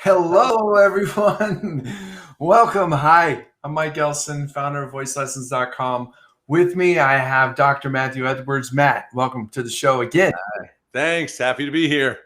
Hello, everyone. Welcome. Hi, I'm Mike Elson, founder of VoiceLessons.com. With me, I have Dr. Matthew Edwards. Matt, welcome to the show again. Thanks. Happy to be here.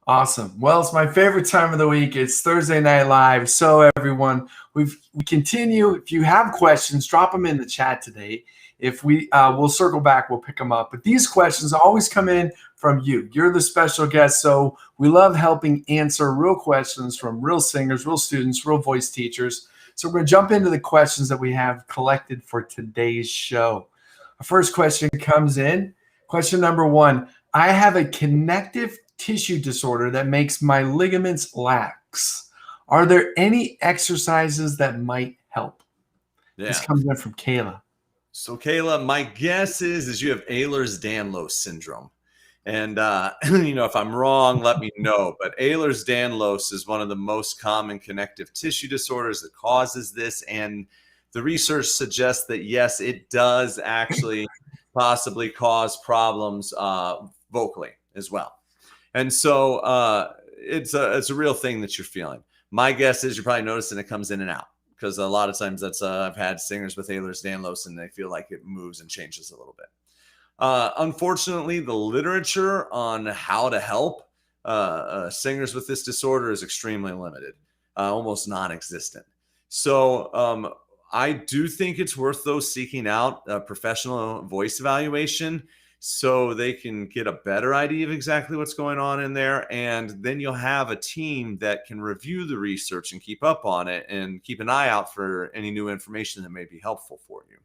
Awesome. Well, it's my favorite time of the week. It's Thursday Night Live. So, everyone, we continue. If you have questions, drop them in the chat today. If we'll circle back, we'll pick them up. But these questions always come in from you. You're the special guest, so we love helping answer real questions from real singers, real students, real voice teachers. So we're going to jump into the questions that we have collected for today's show. Our first question comes in. Question number 1. I have a connective tissue disorder that makes my ligaments lax. Are there any exercises that might help? Yeah. This comes in from Kayla. So Kayla, my guess is you have Ehlers-Danlos syndrome. And, if I'm wrong, let me know. But Ehlers-Danlos is one of the most common connective tissue disorders that causes this. And the research suggests that, yes, it does actually possibly cause problems vocally as well. And so it's a real thing that you're feeling. My guess is you're probably noticing it comes in and out, because a lot of times that's I've had singers with Ehlers-Danlos and they feel like it moves and changes a little bit. Unfortunately, the literature on how to help singers with this disorder is extremely limited, almost non-existent. So I do think it's worth, though, seeking out a professional voice evaluation so they can get a better idea of exactly what's going on in there. And then you'll have a team that can review the research and keep up on it and keep an eye out for any new information that may be helpful for you.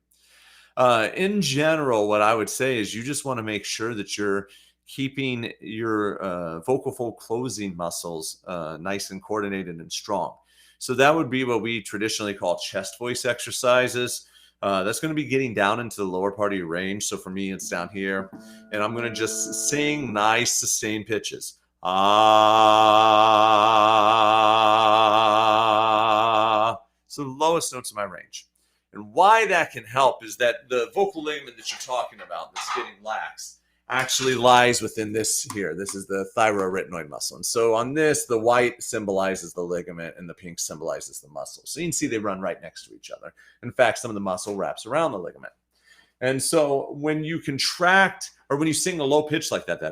In general, what I would say is you just want to make sure that you're keeping your vocal fold closing muscles nice and coordinated and strong. So that would be what we traditionally call chest voice exercises. That's going to be getting down into the lower part of your range. So for me, it's down here. And I'm going to just sing nice sustained pitches. Ah. So the lowest notes of my range. And why that can help is that the vocal ligament that you're talking about that's getting lax actually lies within this here. This is the thyroarytenoid muscle. And so on this, the white symbolizes the ligament and the pink symbolizes the muscle. So you can see they run right next to each other. In fact, some of the muscle wraps around the ligament. And so when you contract, or when you sing a low pitch like that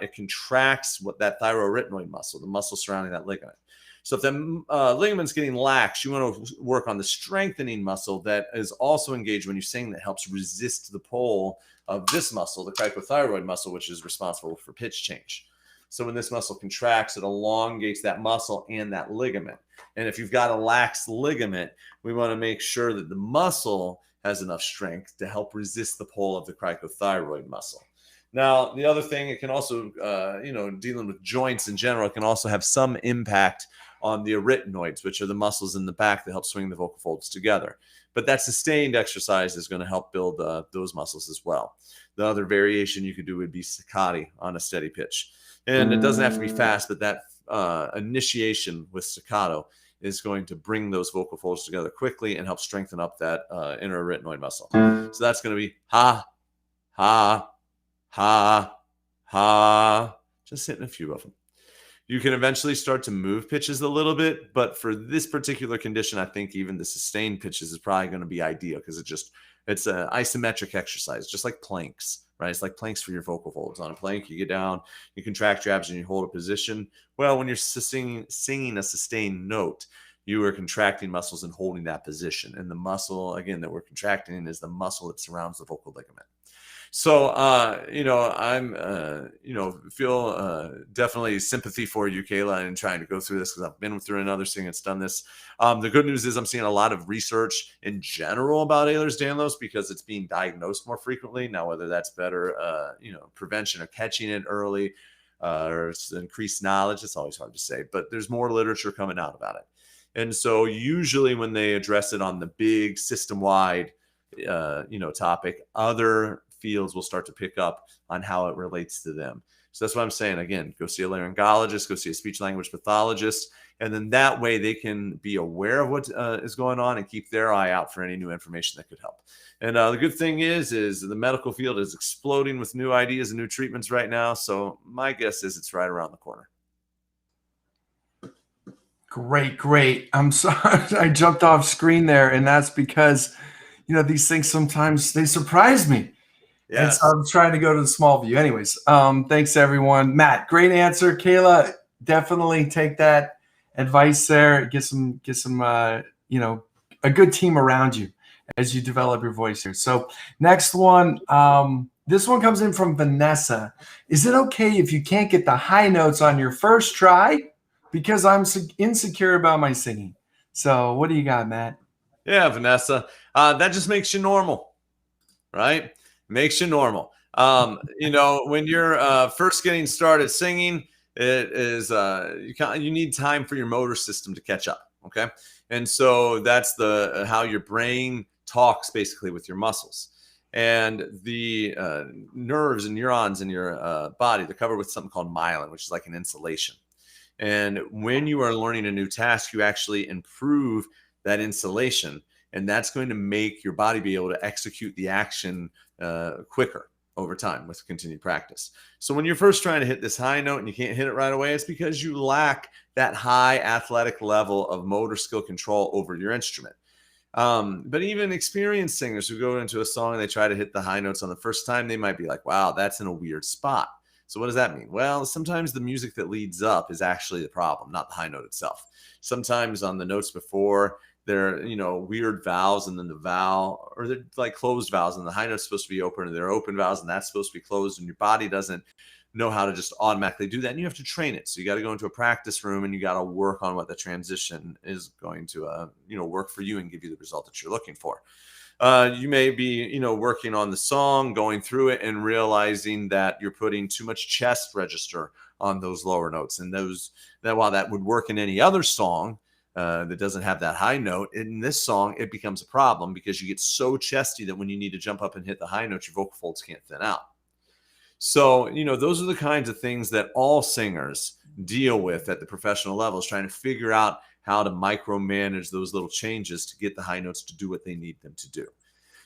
it contracts what that thyroarytenoid muscle, the muscle surrounding that ligament. So if the ligament's getting lax, you want to work on the strengthening muscle that is also engaged when you sing, that helps resist the pull of this muscle, the cricothyroid muscle, which is responsible for pitch change. So when this muscle contracts, it elongates that muscle and that ligament. And if you've got a lax ligament, we want to make sure that the muscle has enough strength to help resist the pull of the cricothyroid muscle. Now, the other thing, it can also, dealing with joints in general, it can also have some impact on the arytenoids, which are the muscles in the back that help swing the vocal folds together. But that sustained exercise is going to help build those muscles as well. The other variation you could do would be staccato on a steady pitch. And it doesn't have to be fast, but that initiation with staccato is going to bring those vocal folds together quickly and help strengthen up that inner arytenoid muscle. So that's going to be ha, ha, ha, ha, just hitting a few of them. You can eventually start to move pitches a little bit, but for this particular condition, I think even the sustained pitches is probably going to be ideal, because it's an isometric exercise, just like planks, right? It's like planks for your vocal folds. On a plank, you get down, you contract your abs, and you hold a position. Well, when you're singing a sustained note, you are contracting muscles and holding that position. And the muscle, again, that we're contracting is the muscle that surrounds the vocal ligament. So, feel definitely sympathy for you, Kayla, in trying to go through this, because I've been through another singer that's done this. The good news is I'm seeing a lot of research in general about Ehlers-Danlos, because it's being diagnosed more frequently. Now, whether that's better, prevention or catching it early, or it's increased knowledge, it's always hard to say, but there's more literature coming out about it. And so usually when they address it on the big system-wide, topic, other fields will start to pick up on how it relates to them. So that's what I'm saying. Again, go see a laryngologist, go see a speech language pathologist, and then that way they can be aware of what is going on and keep their eye out for any new information that could help. And the good thing is the medical field is exploding with new ideas and new treatments right now. So my guess is it's right around the corner. Great. I'm sorry I jumped off screen there, and that's because these things sometimes they surprise me. And so Yes. I'm trying to go to the small view. Anyways, thanks everyone. Matt, great answer. Kayla, definitely take that advice there. Get some a good team around you as you develop your voice here. So next one, this one comes in from Vanessa. Is it okay if you can't get the high notes on your first try? Because I'm insecure about my singing. So what do you got, Matt? Yeah, Vanessa. That just makes you normal, right? Makes you normal. When you're first getting started singing, it is you need time for your motor system to catch up. Okay, and so that's the how your brain talks basically with your muscles, and the nerves and neurons in your body. They're covered with something called myelin, which is like an insulation. And when you are learning a new task, you actually improve that insulation, and that's going to make your body be able to execute the action quicker over time with continued practice. So when you're first trying to hit this high note and you can't hit it right away, it's because you lack that high athletic level of motor skill control over your instrument. But even experienced singers who go into a song and they try to hit the high notes on the first time, they might be like, wow, that's in a weird spot. So what does that mean? Well, sometimes the music that leads up is actually the problem, not the high note itself. Sometimes on the notes before, they're weird vowels, and then the vowel, or they're like closed vowels, and the high note's supposed to be open, and they're open vowels, and that's supposed to be closed, and your body doesn't know how to just automatically do that, and you have to train it. So you got to go into a practice room, and you got to work on what the transition is going to work for you and give you the result that you're looking for. You may be working on the song, going through it, and realizing that you're putting too much chest register on those lower notes, and that while that would work in any other song that doesn't have that high note, in this song it becomes a problem because you get so chesty that when you need to jump up and hit the high note, your vocal folds can't thin out. So those are the kinds of things that all singers deal with at the professional levels, trying to figure out how to micromanage those little changes to get the high notes to do what they need them to do.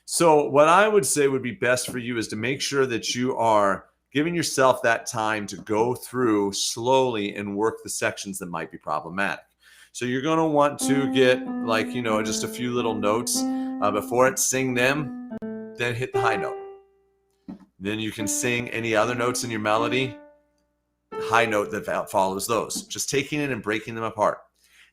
So what I would say would be best for you is to make sure that you are giving yourself that time to go through slowly and work the sections that might be problematic. So you're going to want to get just a few little notes before it, sing them, then hit the high note. Then you can sing any other notes in your melody, high note that follows those, just taking it and breaking them apart.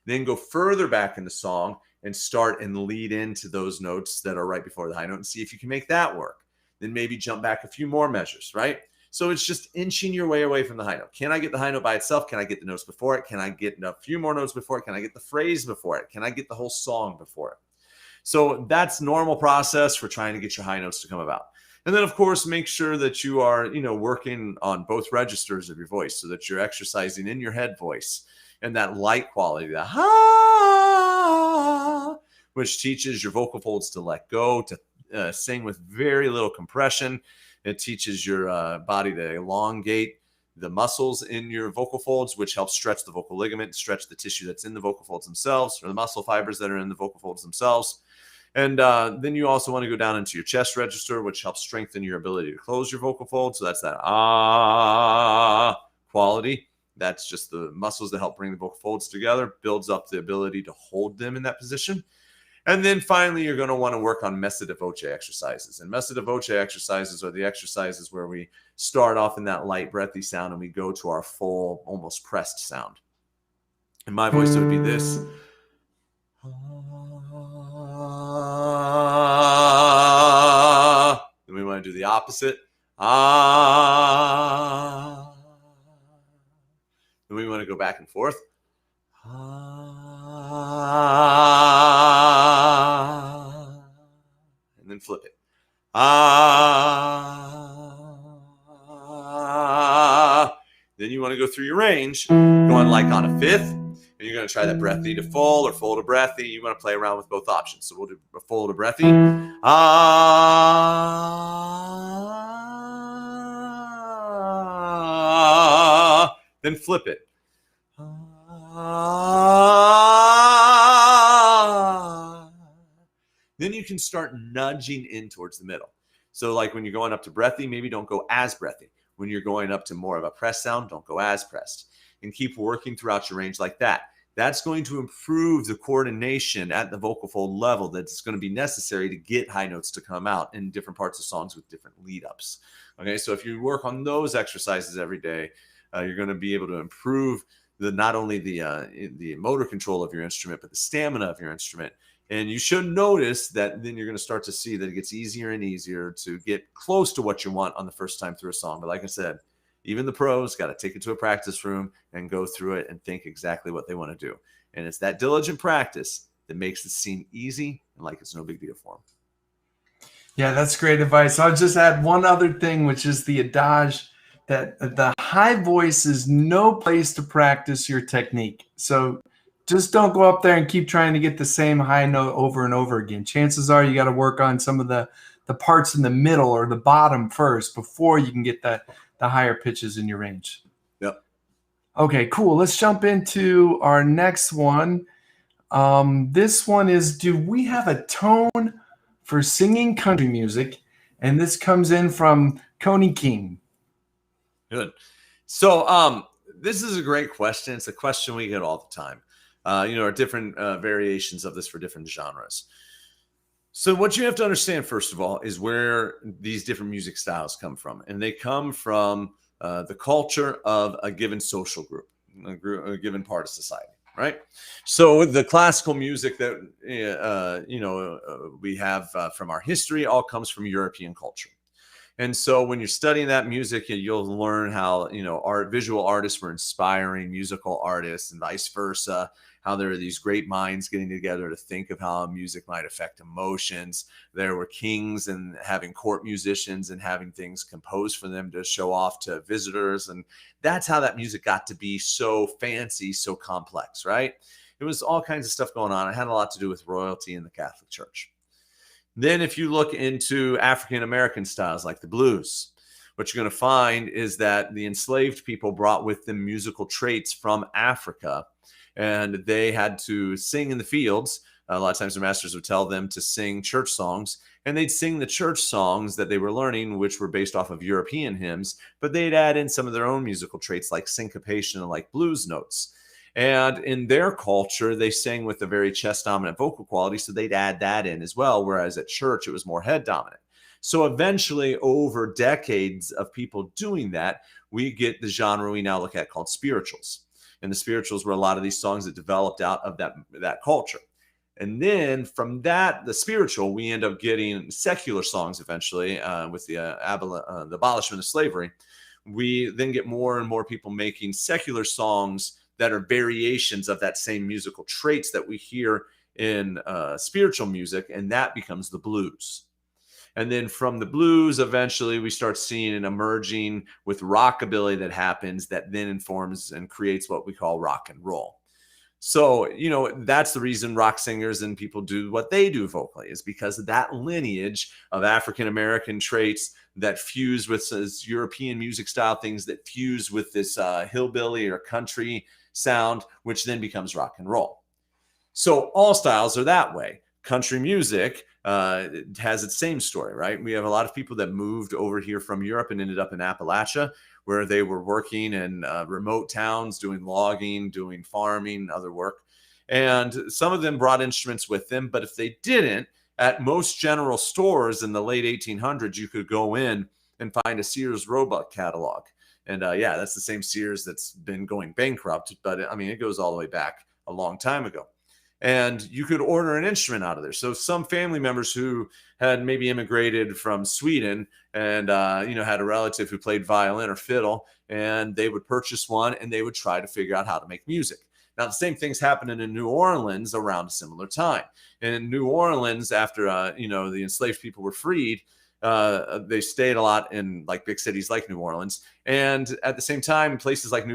Then go further back in the song and start and lead into those notes that are right before the high note and see if you can make that work. Then maybe jump back a few more measures, right? So it's just inching your way away from the high note. Can I get the high note by itself? Can I get the notes before it? Can I get a few more notes before it? Can I get the phrase before it? Can I get the whole song before it? So that's normal process for trying to get your high notes to come about. And then, of course, make sure that you are, working on both registers of your voice so that you're exercising in your head voice and that light quality, the ha, which teaches your vocal folds to let go, to sing with very little compression. It teaches your body to elongate the muscles in your vocal folds, which helps stretch the vocal ligament, stretch the tissue that's in the vocal folds themselves, or the muscle fibers that are in the vocal folds themselves. And then you also want to go down into your chest register, which helps strengthen your ability to close your vocal folds. So that's that ah quality. That's just the muscles that help bring the vocal folds together, builds up the ability to hold them in that position. And then finally, you're going to want to work on messa di voce exercises. And messa di voce exercises are the exercises where we start off in that light, breathy sound, and we go to our full, almost pressed sound. In my voice, it would be this. Then we want to do the opposite. Then we want to go back and forth. And then flip it. Then you want to go through your range, going like on a fifth. And you're going to try that breathy to full or full to breathy. You want to play around with both options. So we'll do a full to breathy. Then flip it. Then you can start nudging in towards the middle. So like when you're going up to breathy, maybe don't go as breathy. When you're going up to more of a press sound, don't go as pressed. And keep working throughout your range like that. that's going to improve the coordination at the vocal fold level that's going to be necessary to get high notes to come out in different parts of songs with different lead ups. Okay, so if you work on those exercises every day, you're going to be able to improve not only the motor control of your instrument, but the stamina of your instrument. And you should notice that then you're going to start to see that it gets easier and easier to get close to what you want on the first time through a song. But like I said, even the pros got to take it to a practice room and go through it and think exactly what they want to do. And it's that diligent practice that makes it seem easy and like it's no big deal for them. Yeah, that's great advice. I'll just add one other thing, which is the adage that the high voice is no place to practice your technique. So just don't go up there and keep trying to get the same high note over and over again. Chances are you got to work on some of the parts in the middle or the bottom first before you can get the higher pitches in your range. Yep. Okay, cool. Let's jump into our next one. This one is, do we have a tone for singing country music? And this comes in from Coney King. Good. So this is a great question. It's a question we get all the time. Are different variations of this for different genres. So what you have to understand, first of all, is where these different music styles come from. And they come from the culture of a given social group, a given part of society, right? So the classical music that, we have from our history all comes from European culture. And so when you're studying that music, you'll learn how, visual artists were inspiring musical artists and vice versa, how there are these great minds getting together to think of how music might affect emotions. There were kings and having court musicians and having things composed for them to show off to visitors. And that's how that music got to be so fancy, so complex, right? It was all kinds of stuff going on. It had a lot to do with royalty in the Catholic Church. Then if you look into African-American styles like the blues, what you're going to find is that the enslaved people brought with them musical traits from Africa, and they had to sing in the fields. A lot of times their masters would tell them to sing church songs, and they'd sing the church songs that they were learning, which were based off of European hymns, but they'd add in some of their own musical traits like syncopation and like blues notes. And in their culture, they sang with a very chest dominant vocal quality, so they'd add that in as well, whereas at church, it was more head dominant. So eventually, over decades of people doing that, we get the genre we now look at called spirituals. And the spirituals were a lot of these songs that developed out of that culture. And then from that, the spiritual, we end up getting secular songs eventually with the abolishment of slavery. We then get more and more people making secular songs that are variations of that same musical traits that we hear in spiritual music, and that becomes the blues. And then from the blues, eventually we start seeing an emerging with rockabilly that happens that then informs and creates what we call rock and roll. So, that's the reason rock singers and people do what they do vocally, is because of that lineage of African-American traits that fuse with this European music style, things that fuse with this hillbilly or country sound, which then becomes rock and roll. So all styles are that way. Country music has its same story, right? We have a lot of people that moved over here from Europe and ended up in Appalachia, where they were working in remote towns, doing logging, doing farming, other work. And some of them brought instruments with them, but if they didn't, at most general stores in the late 1800s, you could go in and find a Sears Roebuck catalog. And that's the same Sears that's been going bankrupt, but it goes all the way back a long time ago. And you could order an instrument out of there. So some family members who had maybe immigrated from Sweden and, had a relative who played violin or fiddle, and they would purchase one and they would try to figure out how to make music. Now, the same thing's happening in New Orleans around a similar time. And in New Orleans, after, the enslaved people were freed, they stayed a lot in like big cities like New Orleans. And at the same time, places like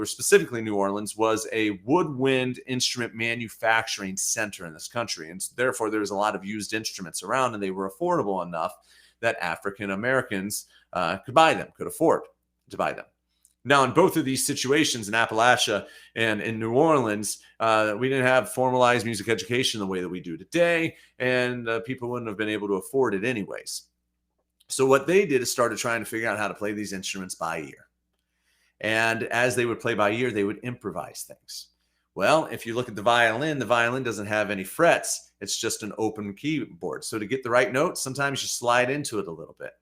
specifically New Orleans was a woodwind instrument manufacturing center in this country. And therefore there was a lot of used instruments around, and they were affordable enough that African Americans could afford to buy them. Now, in both of these situations, in Appalachia and in New Orleans, we didn't have formalized music education the way that we do today, and people wouldn't have been able to afford it anyways. So what they did is started trying to figure out how to play these instruments by ear. And as they would play by ear, they would improvise things. Well, if you look at the violin doesn't have any frets. It's just an open keyboard. So to get the right note, sometimes you slide into it a little bit.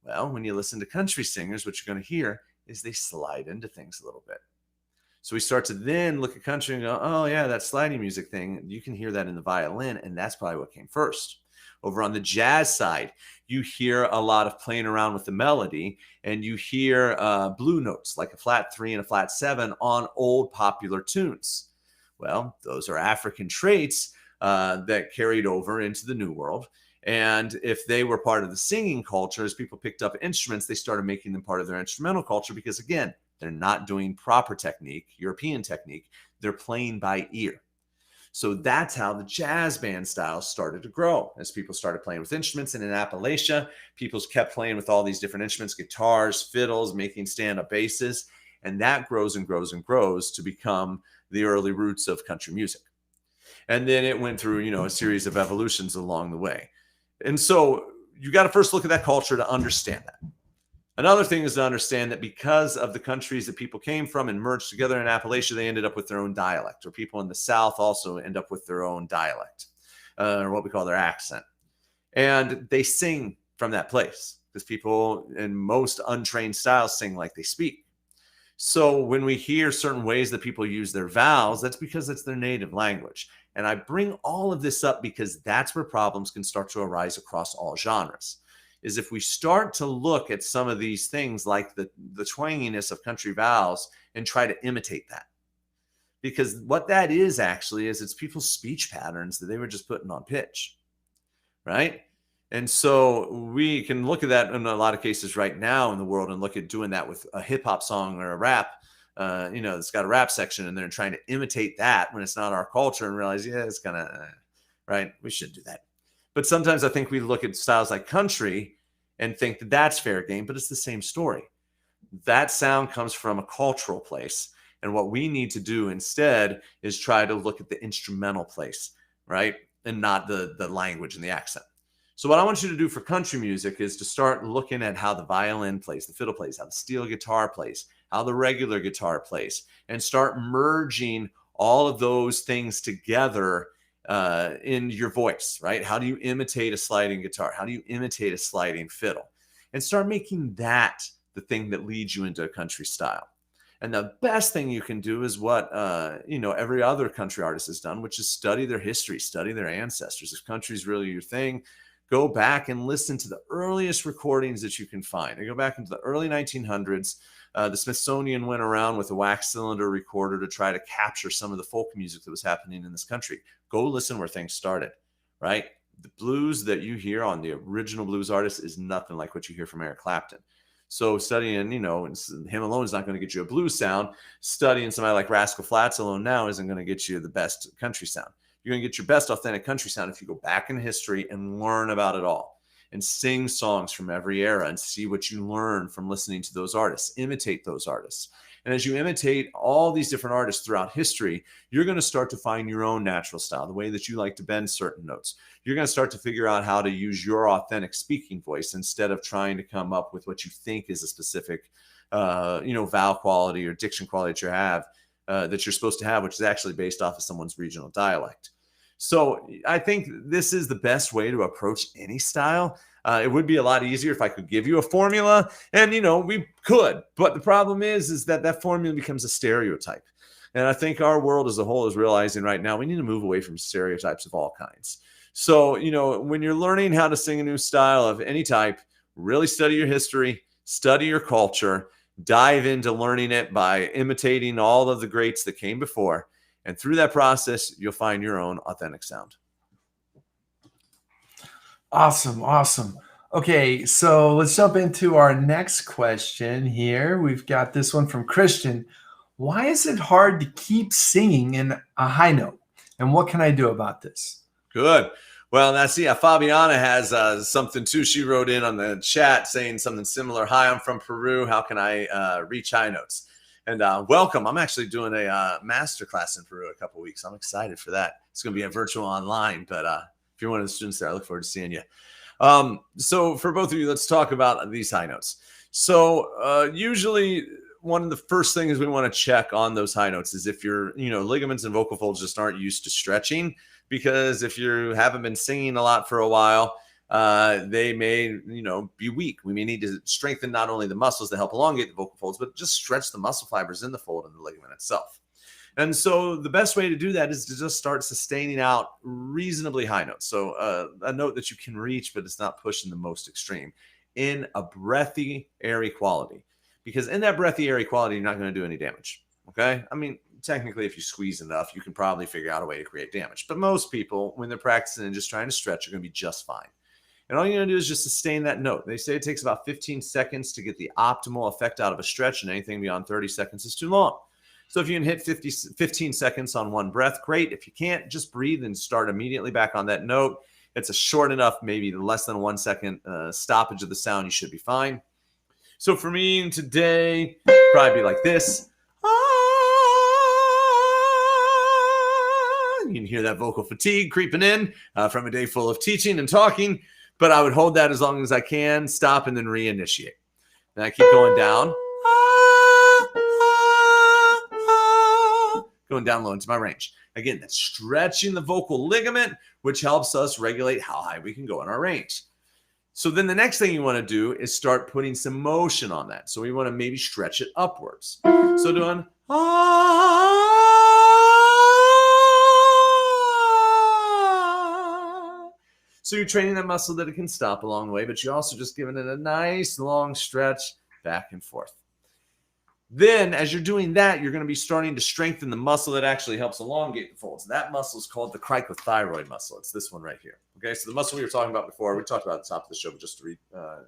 Well, when you listen to country singers, what you're going to hear is they slide into things a little bit. So we start to then look at country and go, oh, yeah, that sliding music thing, you can hear that in the violin, and that's probably what came first. Over on the jazz side, you hear a lot of playing around with the melody, and you hear blue notes like a flat 3 and a flat 7 on old popular tunes. Well, those are African traits that carried over into the New World. And if they were part of the singing culture, as people picked up instruments, they started making them part of their instrumental culture because, again, they're not doing proper technique, European technique. They're playing by ear. So that's how the jazz band style started to grow as people started playing with instruments. And in Appalachia, people kept playing with all these different instruments, guitars, fiddles, making stand-up basses. And that grows and grows and grows to become the early roots of country music. And then it went through, a series of evolutions along the way. And so you got to first look at that culture to understand that. Another thing is to understand that because of the countries that people came from and merged together in Appalachia, they ended up with their own dialect, or people in the South also end up with their own dialect, or what we call their accent. And they sing from that place because people in most untrained styles sing like they speak. So when we hear certain ways that people use their vowels, that's because it's their native language. And I bring all of this up because that's where problems can start to arise across all genres. Is if we start to look at some of these things like the twanginess of country vowels and try to imitate that. Because what that is actually is it's people's speech patterns that they were just putting on pitch, right? And so we can look at that in a lot of cases right now in the world and look at doing that with a hip hop song or a rap, it's got a rap section and they're trying to imitate that when it's not our culture and realize, yeah, it's kind of, right? We shouldn't do that. But sometimes I think we look at styles like country and think that that's fair game, but it's the same story. That sound comes from a cultural place. And what we need to do instead is try to look at the instrumental place, right? And not the language and the accent. So what I want you to do for country music is to start looking at how the violin plays, the fiddle plays, how the steel guitar plays, how the regular guitar plays, and start merging all of those things together in your voice, right? How do you imitate a sliding guitar? How do you imitate a sliding fiddle? And start making that the thing that leads you into a country style. And the best thing you can do is what, every other country artist has done, which is study their history, study their ancestors. If country is really your thing, go back and listen to the earliest recordings that you can find. And go back into the early 1900s. The Smithsonian went around with a wax cylinder recorder to try to capture some of the folk music that was happening in this country. Go listen where things started, right? The blues that you hear on the original blues artist is nothing like what you hear from Eric Clapton. So studying, him alone is not going to get you a blues sound. Studying somebody like Rascal Flatts alone now isn't going to get you the best country sound. You're going to get your best authentic country sound if you go back in history and learn about it all and sing songs from every era and see what you learn from listening to those artists, imitate those artists. And as you imitate all these different artists throughout history, you're going to start to find your own natural style, the way that you like to bend certain notes. You're going to start to figure out how to use your authentic speaking voice instead of trying to come up with what you think is a specific, vowel quality or diction quality that you're supposed to have, which is actually based off of someone's regional dialect. So I think this is the best way to approach any style. It would be a lot easier if I could give you a formula, and we could. But the problem is that formula becomes a stereotype. And I think our world as a whole is realizing right now we need to move away from stereotypes of all kinds. So, when you're learning how to sing a new style of any type, really study your history, study your culture, dive into learning it by imitating all of the greats that came before. And through that process, you'll find your own authentic sound. Awesome. Okay, so let's jump into our next question here. We've got this one from Christian. Why is it hard to keep singing in a high note? And what can I do about this? Good. Well, now see, Fabiana has something too. She wrote in on the chat saying something similar. Hi, I'm from Peru. How can I reach high notes? And welcome. I'm actually doing a masterclass in Peru in a couple of weeks. I'm excited for that. It's going to be a virtual online, but if you're one of the students there, I look forward to seeing you. So for both of you, let's talk about these high notes. So usually one of the first things we want to check on those high notes is if your, ligaments and vocal folds just aren't used to stretching, because if you haven't been singing a lot for a while, they may, be weak. We may need to strengthen not only the muscles that help elongate the vocal folds, but just stretch the muscle fibers in the fold and the ligament itself. And so the best way to do that is to just start sustaining out reasonably high notes. So a note that you can reach, but it's not pushing the most extreme, in a breathy, airy quality. Because in that breathy, airy quality, you're not going to do any damage. Okay? I mean, technically, if you squeeze enough, you can probably figure out a way to create damage. But most people, when they're practicing and just trying to stretch, are going to be just fine. And all you're going to do is just sustain that note. They say it takes about 15 seconds to get the optimal effect out of a stretch, and anything beyond 30 seconds is too long. So if you can hit 15 seconds on one breath, great. If you can't, just breathe and start immediately back on that note. It's a short enough, maybe less than 1 second stoppage of the sound. You should be fine. So for me today, probably be like this. You can hear that vocal fatigue creeping in from a day full of teaching and talking. But I would hold that as long as I can, stop, and then reinitiate. Then I keep going down. Going down low into my range. Again, that's stretching the vocal ligament, which helps us regulate how high we can go in our range. So then the next thing you want to do is start putting some motion on that. So we want to maybe stretch it upwards. So doing So you're training that muscle that it can stop along the way, but you're also just giving it a nice long stretch back and forth. Then, as you're doing that, you're going to be starting to strengthen the muscle that actually helps elongate the folds. That muscle is called the cricothyroid muscle. It's this one right here. Okay, so the muscle we were talking about before, we talked about at the top of the show, but just to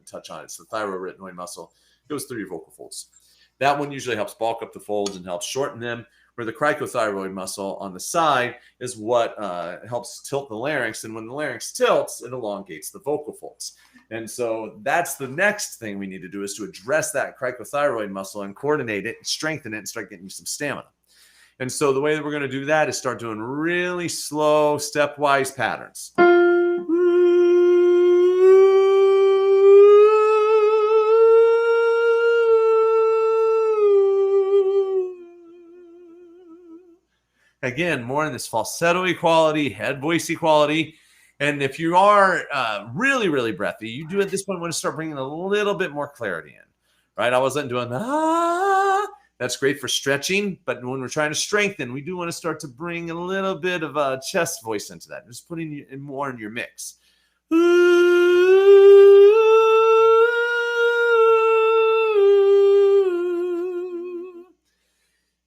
touch on it, it's the thyroarytenoid muscle. It goes through your vocal folds. That one usually helps bulk up the folds and helps shorten them, where the cricothyroid muscle on the side is what helps tilt the larynx. And when the larynx tilts, it elongates the vocal folds. And so that's the next thing we need to do, is to address that cricothyroid muscle and coordinate it, strengthen it, and start getting you some stamina. And so the way that we're going to do that is start doing really slow, stepwise patterns. Again, more in this falsetto quality, head voice quality. And if you are really, really breathy, you do at this point want to start bringing a little bit more clarity in, right? I wasn't doing That's great for stretching, but when we're trying to strengthen, we do want to start to bring a little bit of a chest voice into that, just putting in more in your mix.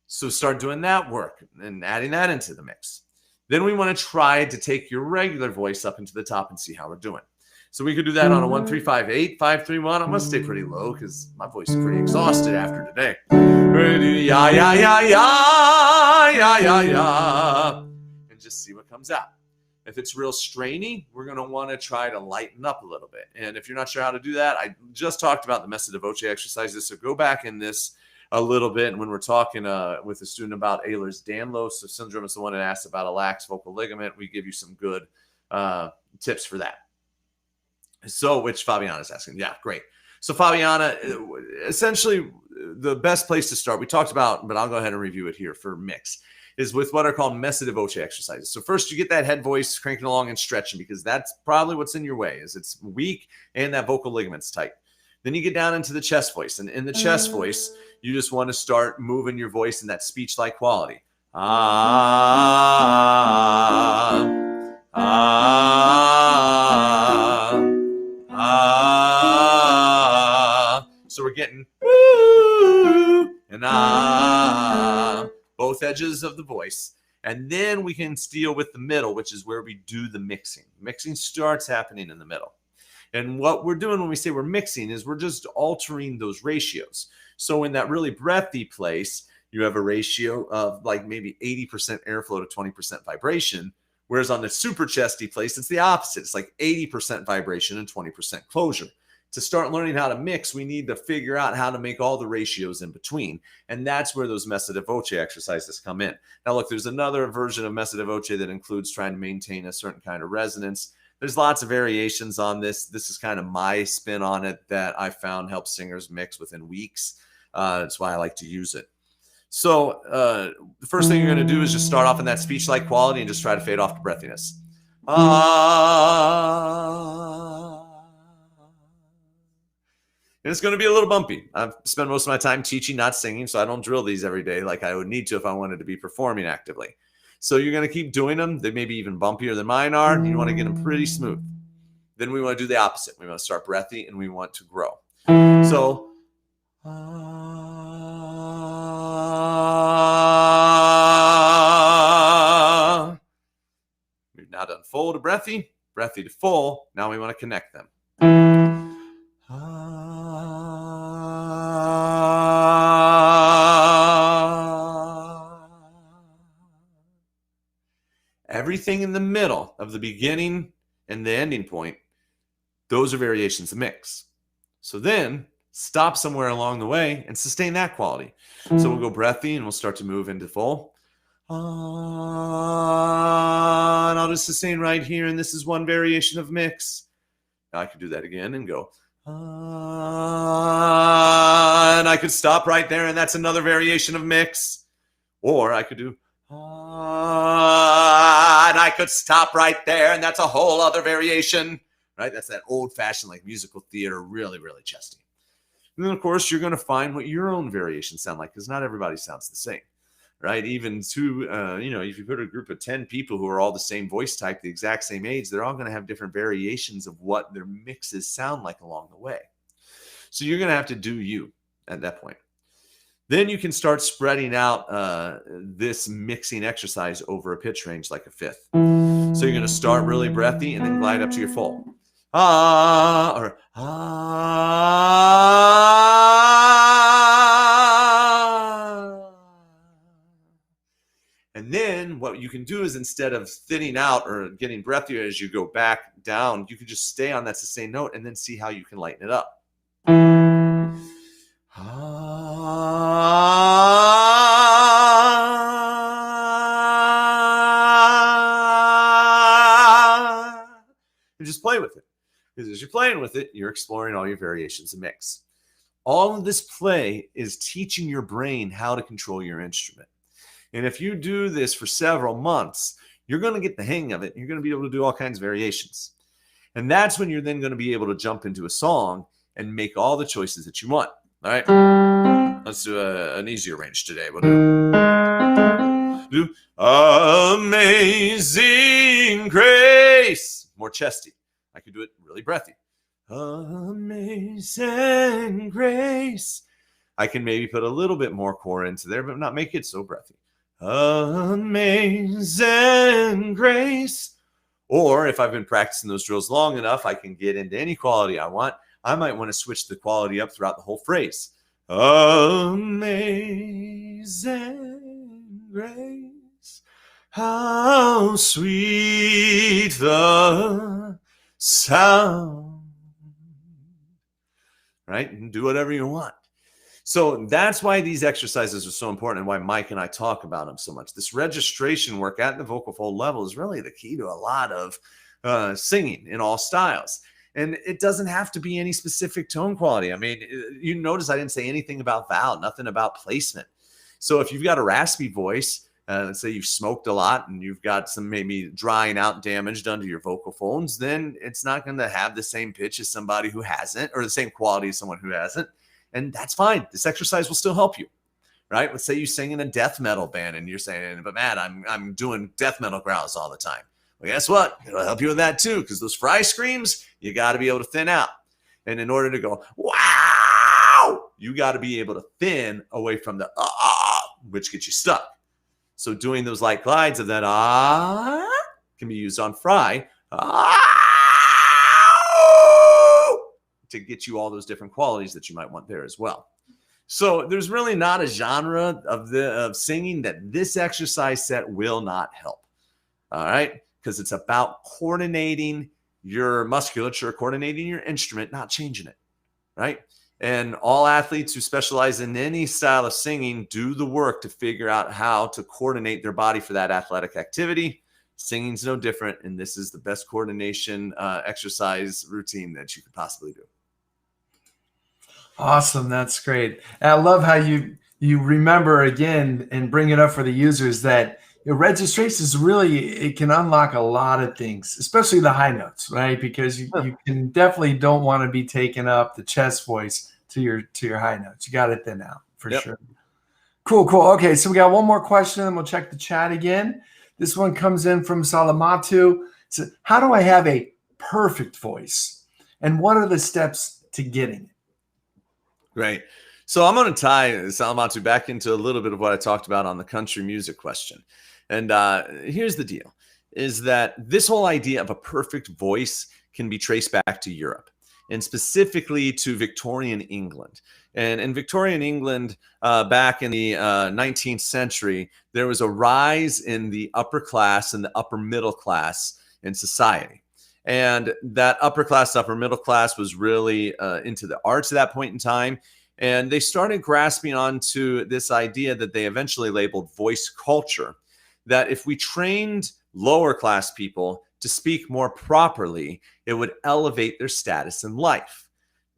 So start doing that work and adding that into the mix. Then we want to try to take your regular voice up into the top and see how we're doing. So we could do that on a 1, 3, 5, 8, 5, 3, 1. I'm going to stay pretty low because my voice is pretty exhausted after today. Yeah, yeah, yeah, yeah, yeah, yeah, yeah. And just see what comes out. If it's real strainy, we're going to want to try to lighten up a little bit. And if you're not sure how to do that, I just talked about the Messa di Voce exercises. So go back in this a little bit. And when we're talking with a student about Ehlers-Danlos syndrome, is the one that asked about a lax vocal ligament, we give you some good tips for that. So, which Fabiana is asking. Yeah, great. So Fabiana, essentially the best place to start, we talked about, but I'll go ahead and review it here for mix, is with what are called Messa di Voce exercises. So first you get that head voice cranking along and stretching, because that's probably what's in your way, is it's weak and that vocal ligament's tight. Then you get down into the chest voice. And in the chest voice, you just want to start moving your voice in that speech-like quality. So we're getting and both edges of the voice. And then we can deal with the middle, which is where we do the mixing. Mixing starts happening in the middle. And what we're doing when we say we're mixing is we're just altering those ratios. So in that really breathy place, you have a ratio of like maybe 80% airflow to 20% vibration. Whereas on the super chesty place, it's the opposite. It's like 80% vibration and 20% closure. To start learning how to mix, we need to figure out how to make all the ratios in between. And that's where those Messa di Voce exercises come in. Now, look, there's another version of Messa di Voce that includes trying to maintain a certain kind of resonance. There's lots of variations on this. This is kind of my spin on it that I found helps singers mix within weeks. That's why I like to use it. So the first thing you're going to do is just start off in that speech-like quality and just try to fade off to breathiness. And it's going to be a little bumpy. I've spent most of my time teaching, not singing, so I don't drill these every day like I would need to if I wanted to be performing actively. So you're going to keep doing them. They may be even bumpier than mine are. You want to get them pretty smooth. Then we want to do the opposite. We want to start breathy and we want to grow. So we've now done full to breathy, breathy to full. Now we want to connect them. Everything in the middle of the beginning and the ending point, those are variations of mix. So then stop somewhere along the way and sustain that quality. So we'll go breathy and we'll start to move into full. And I'll just sustain right here. And this is one variation of mix. Now I could do that again and go. And I could stop right there. And that's another variation of mix. Or I could do. And I could stop right there. And that's a whole other variation. Right? That's that old-fashioned like musical theater, really, really chesty. And then, of course, you're going to find what your own variations sound like because not everybody sounds the same, right? Even if you put a group of 10 people who are all the same voice type, the exact same age, they're all going to have different variations of what their mixes sound like along the way. So you're going to have to do you at that point. Then you can start spreading out this mixing exercise over a pitch range like a fifth. So you're going to start really breathy and then glide up to your full. And then what you can do is instead of thinning out or getting breathier as you go back down, you can just stay on that sustained note and then see how you can lighten it up. And just play with it. Because as you're playing with it, you're exploring all your variations of mix. All of this play is teaching your brain how to control your instrument. And if you do this for several months, you're going to get the hang of it. You're going to be able to do all kinds of variations. And that's when you're then going to be able to jump into a song and make all the choices that you want. All right, let's do an easier range today. We'll do Amazing Grace. More chesty. I could do it really breathy. Amazing Grace. I can maybe put a little bit more core into there, but not make it so breathy. Amazing Grace. Or if I've been practicing those drills long enough, I can get into any quality I want. I might want to switch the quality up throughout the whole phrase. Amazing grace, how sweet the sound. Right? And do whatever you want. So that's why these exercises are so important and why Mike and I talk about them so much. This registration work at the vocal fold level is really the key to a lot of singing in all styles. And it doesn't have to be any specific tone quality. I mean, you notice I didn't say anything about vowel, nothing about placement. So if you've got a raspy voice, let's say you've smoked a lot and you've got some maybe drying out damage done to your vocal folds, then it's not going to have the same pitch as somebody who hasn't, or the same quality as someone who hasn't. And that's fine. This exercise will still help you, right? Let's say you sing in a death metal band and you're saying, but Matt, I'm doing death metal growls all the time. Well, guess what? It'll help you with that too, because those fry screams, you got to be able to thin out. And in order to go, wow, you got to be able to thin away from the which gets you stuck. So doing those light glides of that can be used on fry to get you all those different qualities that you might want there as well. So there's really not a genre of singing that this exercise set will not help. All right. Because it's about coordinating your musculature, coordinating your instrument, not changing it, right? And all athletes who specialize in any style of singing do the work to figure out how to coordinate their body for that athletic activity. Singing's no different, and this is the best coordination exercise routine that you could possibly do. Awesome. That's great. And I love how you remember again and bring it up for the users that registration is really, it can unlock a lot of things, especially the high notes, right? Because you can definitely don't want to be taking up the chest voice to your high notes. You got to thin out for Yep. sure. Cool, cool. Okay, so we got one more question, and we'll check the chat again. This one comes in from Salamatu. So, how do I have a perfect voice? And what are the steps to getting it? Great. So I'm going to tie Salamatu back into a little bit of what I talked about on the country music question. And here's the deal, is that this whole idea of a perfect voice can be traced back to Europe, and specifically to Victorian England. And in Victorian England, back in the 19th century, there was a rise in the upper class and the upper middle class in society. And that upper class, upper middle class was really into the arts at that point in time. And they started grasping onto this idea that they eventually labeled voice culture, that if we trained lower class people to speak more properly, it would elevate their status in life.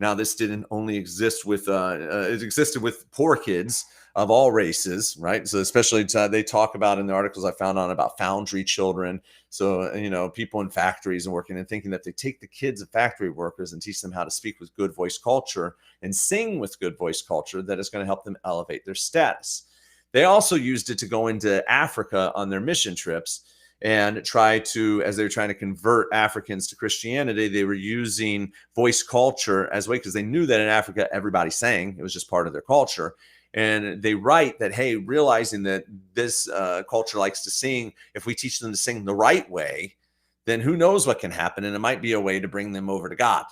Now, this didn't only exist with, it existed with poor kids of all races, right? So especially they talk about in the articles I found on about foundry children. So, people in factories and working and thinking that they take the kids of factory workers and teach them how to speak with good voice culture and sing with good voice culture, that is going to help them elevate their status. They also used it to go into Africa on their mission trips and try to, as they were trying to convert Africans to Christianity, they were using voice culture as a way, because they knew that in Africa, everybody sang. It was just part of their culture. And they write that, hey, realizing that this culture likes to sing, if we teach them to sing the right way, then who knows what can happen. And it might be a way to bring them over to God.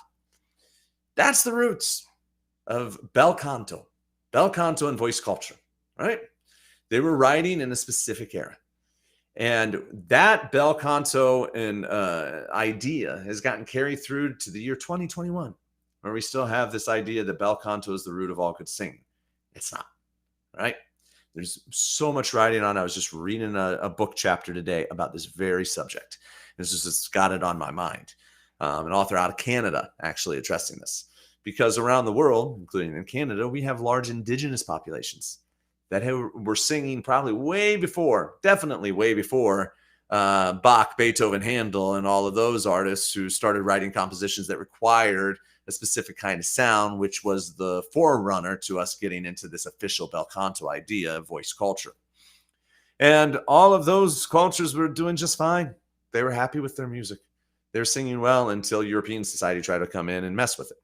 That's the roots of bel canto and voice culture, right? They were writing in a specific era. And that bel canto and idea has gotten carried through to the year 2021, where we still have this idea that bel canto is the root of all good singing. It's not, right? There's so much writing on. I was just reading a book chapter today about this very subject. It's got it on my mind. An author out of Canada actually addressing this, because around the world, including in Canada, we have large indigenous populations that were singing probably definitely way before Bach, Beethoven, Handel, and all of those artists who started writing compositions that required a specific kind of sound, which was the forerunner to us getting into this official bel canto idea of voice culture. And all of those cultures were doing just fine. They were happy with their music. They were singing well until European society tried to come in and mess with it.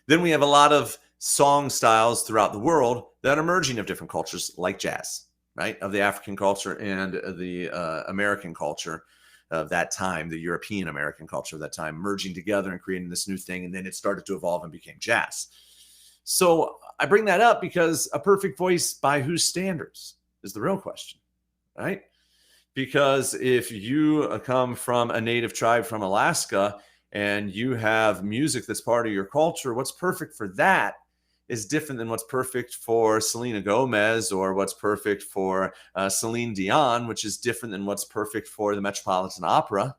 Then we have a lot of song styles throughout the world that are merging of different cultures, like jazz, right? Of the African culture and the American culture of that time, the European American culture of that time, merging together and creating this new thing. And then it started to evolve and became jazz. So I bring that up because a perfect voice by whose standards is the real question, right? Because if you come from a native tribe from Alaska and you have music that's part of your culture, what's perfect for that is different than what's perfect for Selena Gomez, or what's perfect for Celine Dion, which is different than what's perfect for the Metropolitan Opera,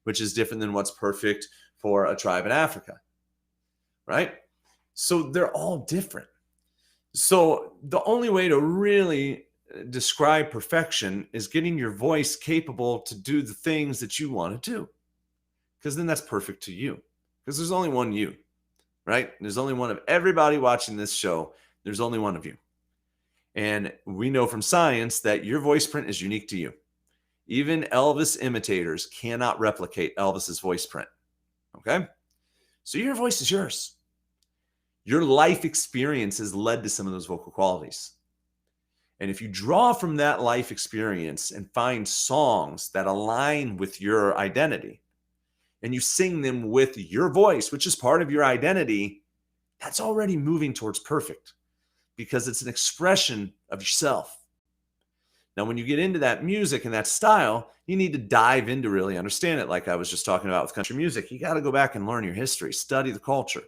which is different than what's perfect for a tribe in Africa, right? So they're all different. So the only way to really describe perfection is getting your voice capable to do the things that you want to do, because then that's perfect to you, because there's only one you. Right? There's only one of everybody watching this show. There's only one of you. And we know from science that your voice print is unique to you. Even Elvis imitators cannot replicate Elvis's voice print. Okay? So your voice is yours. Your life experience has led to some of those vocal qualities. And if you draw from that life experience and find songs that align with your identity, and you sing them with your voice, which is part of your identity, that's already moving towards perfect, because it's an expression of yourself. Now, when you get into that music and that style, you need to dive in to really understand it. Like I was just talking about with country music, you got to go back and learn your history, study the culture,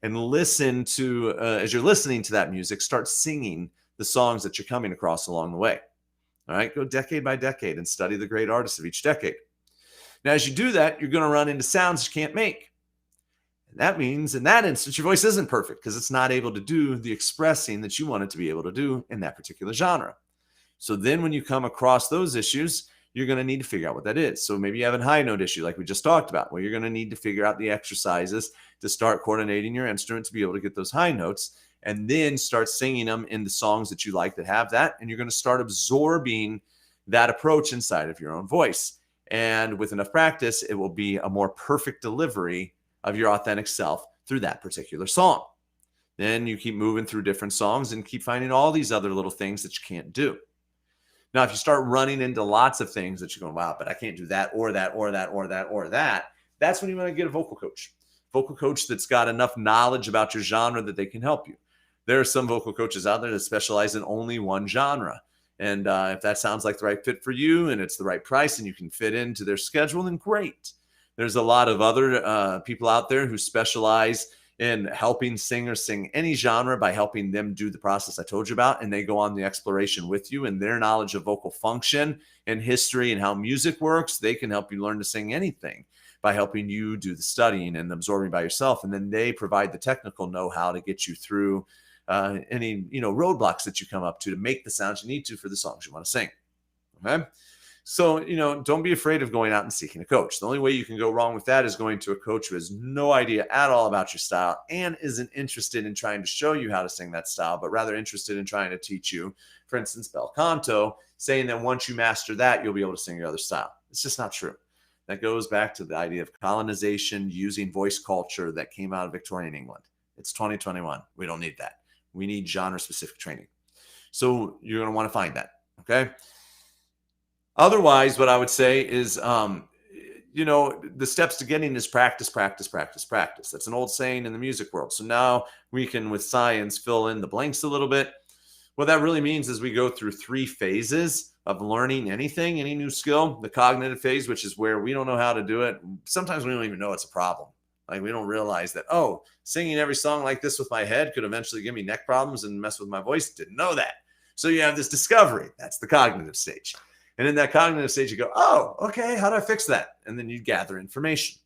and listen to, as you're listening to that music, start singing the songs that you're coming across along the way. All right, go decade by decade and study the great artists of each decade. Now, as you do that, you're going to run into sounds you can't make. That means in that instance, your voice isn't perfect because it's not able to do the expressing that you want it to be able to do in that particular genre. So then when you come across those issues, you're going to need to figure out what that is. So maybe you have a high note issue like we just talked about, where you're going to need to figure out the exercises to start coordinating your instrument to be able to get those high notes, and then start singing them in the songs that you like that have that. And you're going to start absorbing that approach inside of your own voice. And with enough practice, it will be a more perfect delivery of your authentic self through that particular song. Then you keep moving through different songs and keep finding all these other little things that you can't do. Now, if you start running into lots of things that you're going, wow, but I can't do that or that or that or that or that, that's when you want to get a vocal coach. Vocal coach that's got enough knowledge about your genre that they can help you. There are some vocal coaches out there that specialize in only one genre. And if that sounds like the right fit for you and it's the right price and you can fit into their schedule, then great. There's a lot of other people out there who specialize in helping singers sing any genre by helping them do the process I told you about. And they go on the exploration with you, and their knowledge of vocal function and history and how music works, they can help you learn to sing anything by helping you do the studying and absorbing by yourself. And then they provide the technical know-how to get you through any roadblocks that you come up to make the sounds you need to for the songs you want to sing. Okay. So, don't be afraid of going out and seeking a coach. The only way you can go wrong with that is going to a coach who has no idea at all about your style and isn't interested in trying to show you how to sing that style, but rather interested in trying to teach you, for instance, bel canto, saying that once you master that, you'll be able to sing your other style. It's just not true. That goes back to the idea of colonization using voice culture that came out of Victorian England. It's 2021. We don't need that. We need genre-specific training. So you're going to want to find that, okay? Otherwise, what I would say is, the steps to getting is practice, practice, practice, practice. That's an old saying in the music world. So now we can, with science, fill in the blanks a little bit. What that really means is we go through 3 phases of learning anything, any new skill. The cognitive phase, which is where we don't know how to do it. Sometimes we don't even know it's a problem. Like, we don't realize that, singing every song like this with my head could eventually give me neck problems and mess with my voice. Didn't know that. So you have this discovery. That's the cognitive stage. And in that cognitive stage, you go, okay, how do I fix that? And then you gather information.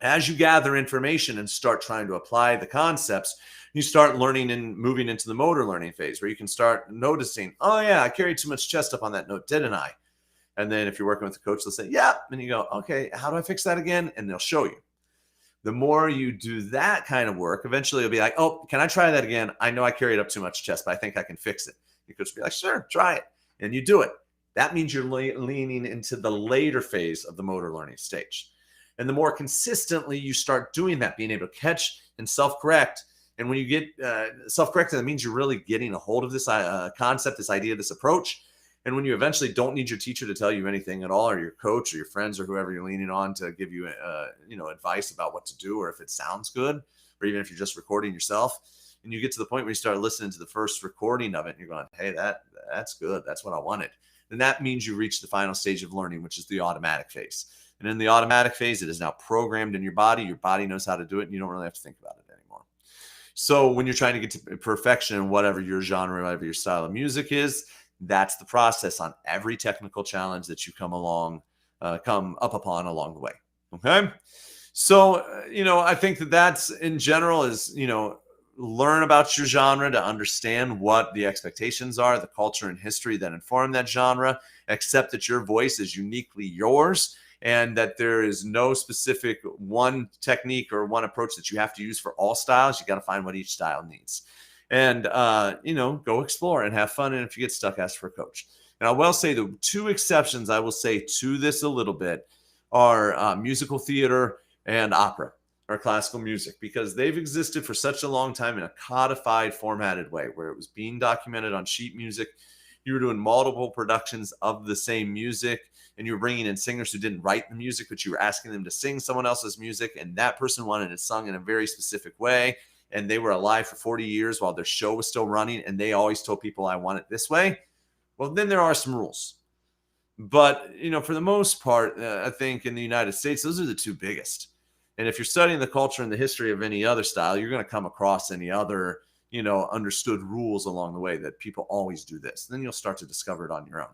As you gather information and start trying to apply the concepts, you start learning and moving into the motor learning phase, where you can start noticing, I carried too much chest up on that note, didn't I? And then if you're working with a coach, they'll say, yeah. And you go, okay, how do I fix that again? And they'll show you. The more you do that kind of work, eventually you'll be like, can I try that again? I know I carried up too much chest, but I think I can fix it. Your coach will be like, sure, try it. And you do it. That means you're leaning into the later phase of the motor learning stage. And the more consistently you start doing that, being able to catch and self-correct. And when you get self-corrected, that means you're really getting a hold of this concept, this idea, this approach. And when you eventually don't need your teacher to tell you anything at all, or your coach or your friends or whoever you're leaning on to give you, advice about what to do, or if it sounds good, or even if you're just recording yourself, and you get to the point where you start listening to the first recording of it, and you're going, hey, that's good. That's what I wanted. Then that means you reach the final stage of learning, which is the automatic phase. And in the automatic phase, it is now programmed in your body. Your body knows how to do it, and you don't really have to think about it anymore. So when you're trying to get to perfection in whatever your genre, whatever your style of music is, that's the process on every technical challenge that you come up upon along the way. Okay. So, I think that's in general is, learn about your genre to understand what the expectations are, the culture and history that inform that genre, accept that your voice is uniquely yours and that there is no specific one technique or one approach that you have to use for all styles. You got to find what each style needs. And, go explore and have fun. And if you get stuck, ask for a coach. And I will say the 2 exceptions I will say to this a little bit are musical theater and opera or classical music, because they've existed for such a long time in a codified, formatted way where it was being documented on sheet music. You were doing multiple productions of the same music, and you were bringing in singers who didn't write the music, but you were asking them to sing someone else's music, and that person wanted it sung in a very specific way. And they were alive for 40 years while their show was still running, and they always told people, I want it this way. Well, then there are some rules. But, for the most part, I think in the United States, those are the 2 biggest. And if you're studying the culture and the history of any other style, you're going to come across any other, understood rules along the way that people always do this. Then you'll start to discover it on your own.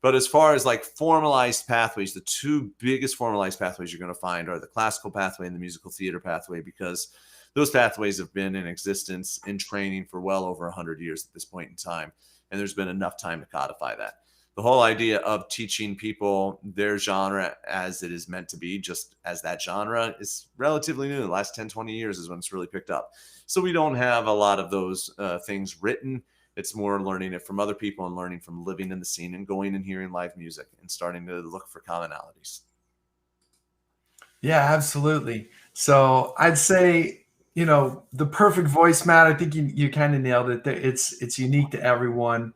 But as far as like formalized pathways, the two biggest formalized pathways you're going to find are the classical pathway and the musical theater pathway, because those pathways have been in existence in training for well over 100 years at this point in time. And there's been enough time to codify that. The whole idea of teaching people their genre as it is meant to be, just as that genre, is relatively new. The last 10, 20 years is when it's really picked up. So we don't have a lot of those things written. It's more learning it from other people and learning from living in the scene and going and hearing live music and starting to look for commonalities. Yeah, absolutely. So I'd say, the perfect voice, Matt, I think you kind of nailed it. It's unique to everyone.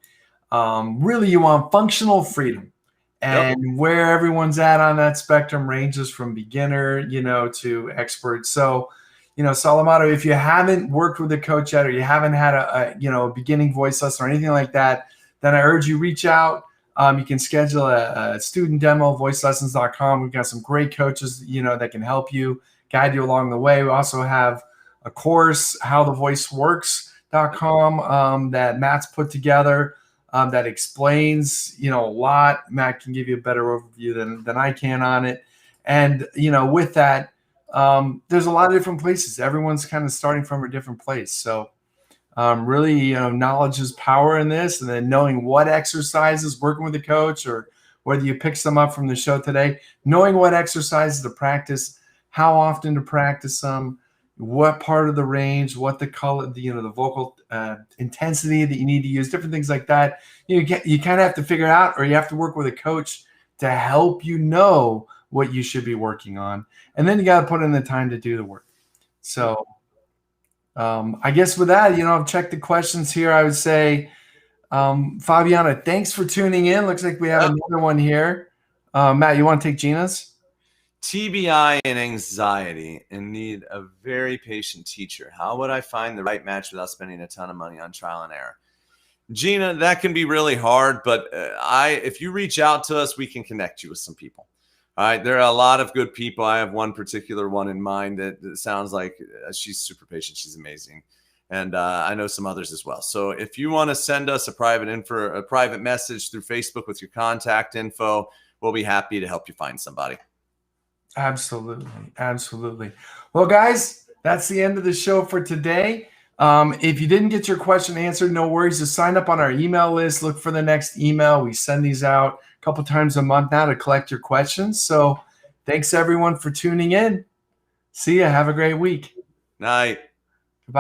Really, you want functional freedom, and where everyone's at on that spectrum ranges from beginner, to expert. So, Salamato, if you haven't worked with a coach yet, or you haven't had a beginning voice lesson or anything like that, then I urge you reach out. You can schedule a student demo, voicelessons.com. We've got some great coaches, that can help you, guide you along the way. We also have a course, howthevoiceworks.com, that Matt's put together, that explains, a lot. Matt can give you a better overview than I can on it. And, with that, there's a lot of different places. Everyone's kind of starting from a different place. So really, knowledge is power in this. And then knowing what exercises, working with a coach, or whether you pick some up from the show today, knowing what exercises to practice, how often to practice them, what part of the range, what the color, the vocal intensity that you need to use, different things like that. You kind of have to figure it out, or you have to work with a coach to help you know what you should be working on. And then you got to put in the time to do the work. So I guess with that, I've checked the questions here. I would say, Fabiana, thanks for tuning in. Looks like we have another one here. Matt, you want to take Gina's? TBI and anxiety and need a very patient teacher. How would I find the right match without spending a ton of money on trial and error? Gina, that can be really hard, but if you reach out to us, we can connect you with some people. All right, there are a lot of good people. I have one particular one in mind that sounds like she's super patient. She's amazing. And I know some others as well. So if you want to send us a private message through Facebook with your contact info, we'll be happy to help you find somebody. Absolutely. Well, guys, that's the end of the show for today. If you didn't get your question answered, no worries. Just sign up on our email list. Look for the next email. We send these out a couple times a month now to collect your questions. So thanks, everyone, for tuning in. See ya. Have a great week. Night.